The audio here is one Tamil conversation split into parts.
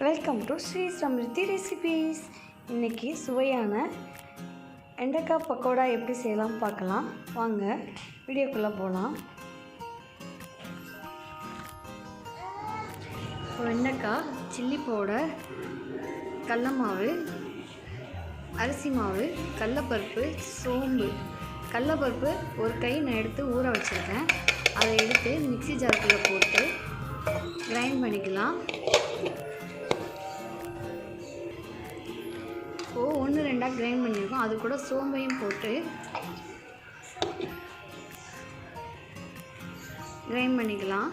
Welcome to s.srisamrithi recipes. இன்றைக்கி சுவையான வெண்டைக்காய் பக்கோடா எப்படி செய்யலாம் பார்க்கலாம். வாங்க வீடியோக்குள்ளே போகலாம். வெண்டைக்காய், சில்லி பவுடர், கடல மாவு, அரிசி மாவு, கடலப்பருப்பு, சோம்பு. கடலப்பருப்பு ஒரு கை நான் எடுத்து ஊற வச்சுருக்கேன். அதை எடுத்து மிக்ஸி ஜாருக்குள்ளே போட்டு கிரைண்ட் பண்ணிக்கலாம். இப்போது 1-2 கிரைண்ட் பண்ணியிருக்கோம். அது கூட சோம்பையும் போட்டு கிரைண்ட் பண்ணிக்கலாம்.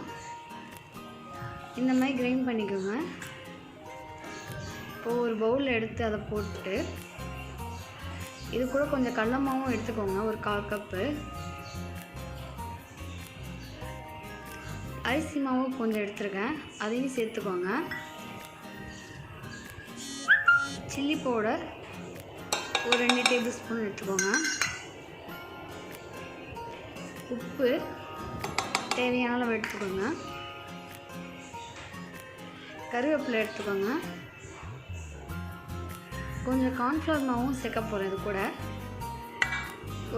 இந்த மாதிரி கிரைண்ட் பண்ணிக்கோங்க. இப்போது ஒரு பவுலில் எடுத்து அதை போட்டு இது கூட கொஞ்சம் கடல மாவும் எடுத்துக்கோங்க. ஒரு 1/4 கப்பு. அரிசி மாவும் கொஞ்சம் எடுத்துருக்கேன், அதையும் சேர்த்துக்கோங்க. சில்லி பவுடர் ஒரு 2 டேபிள் ஸ்பூன் எடுத்துக்கோங்க. உப்பு தேவையான அளவு எடுத்துக்கோங்க. கருவேப்பிலை எடுத்துக்கோங்க. கொஞ்சம் கார்ன்ஃப்ளவர் மாவும் சேர்க்க போகிறேன். இது கூட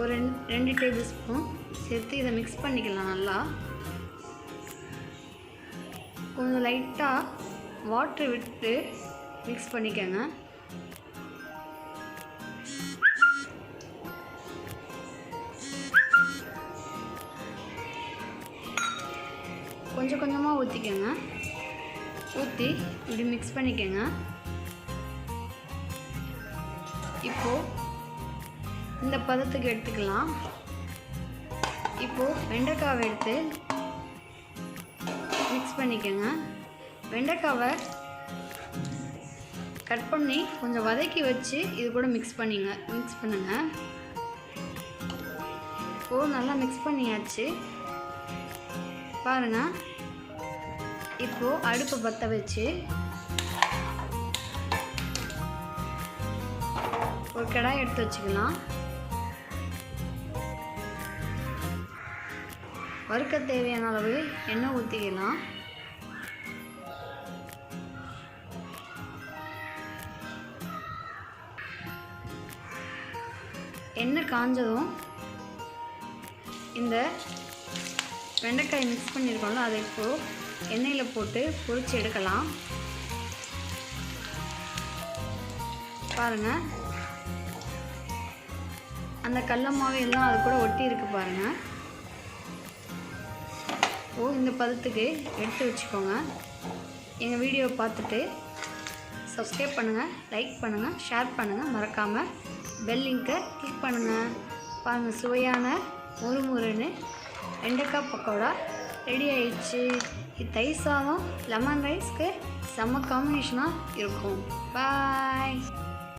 ஒரு 2 டேபிள் ஸ்பூன் சேர்த்து இதை மிக்ஸ் பண்ணிக்கலாம். நல்லா கொஞ்சம் லைட்டாக வாட்டர் விட்டு மிக்ஸ் பண்ணிக்கோங்க. கொஞ்சம் கொஞ்சமாக ஊற்றிக்கோங்க. ஊற்றி இப்படி மிக்ஸ் பண்ணிக்கோங்க. இப்போது இந்த பதத்துக்கு எடுத்துக்கலாம். இப்போது வெண்டைக்காவை எடுத்து மிக்ஸ் பண்ணிக்கோங்க. வெண்டைக்காவை கட் பண்ணி கொஞ்சம் வதக்கி வச்சு இது கூட மிக்ஸ் பண்ணுங்கள். இப்போது நல்லா மிக்ஸ் பண்ணியாச்சு பாருங்கள். இப்போது அடுப்பு பற்ற வச்சு ஒரு கடாய் எடுத்து வச்சுக்கலாம். வறுக்க தேவையான அளவு எண்ணெய் ஊற்றிக்கலாம். எண்ணெய் காஞ்சதும் இந்த வெண்டைக்காய் மிக்ஸ் பண்ணியிருக்கோம்ல, அதை இப்போது எண்ணெயில் போட்டு பொரிச்சு எடுக்கலாம். பாருங்கள், அந்த கடல மாவு எல்லாம் அது கூட ஒட்டி இருக்கு பாருங்கள். இந்த பதத்துக்கு எடுத்து வச்சுக்கோங்க. எங்கள் வீடியோவை பார்த்துட்டு சப்ஸ்கிரைப் பண்ணுங்கள், லைக் பண்ணுங்கள், ஷேர் பண்ணுங்கள். மறக்காமல் பெல் லிங்கை கிளிக் பண்ணுங்கள். பாருங்கள், சுவையான முறுமுறுன்னு வெண்டைக்காய் பக்கோடா ரெடி ஆயிடுச்சு. தயிர் சாதம், லெமன் ரைஸ்க்கு செம்ம காம்பினேஷனாக இருக்கும். பாய்.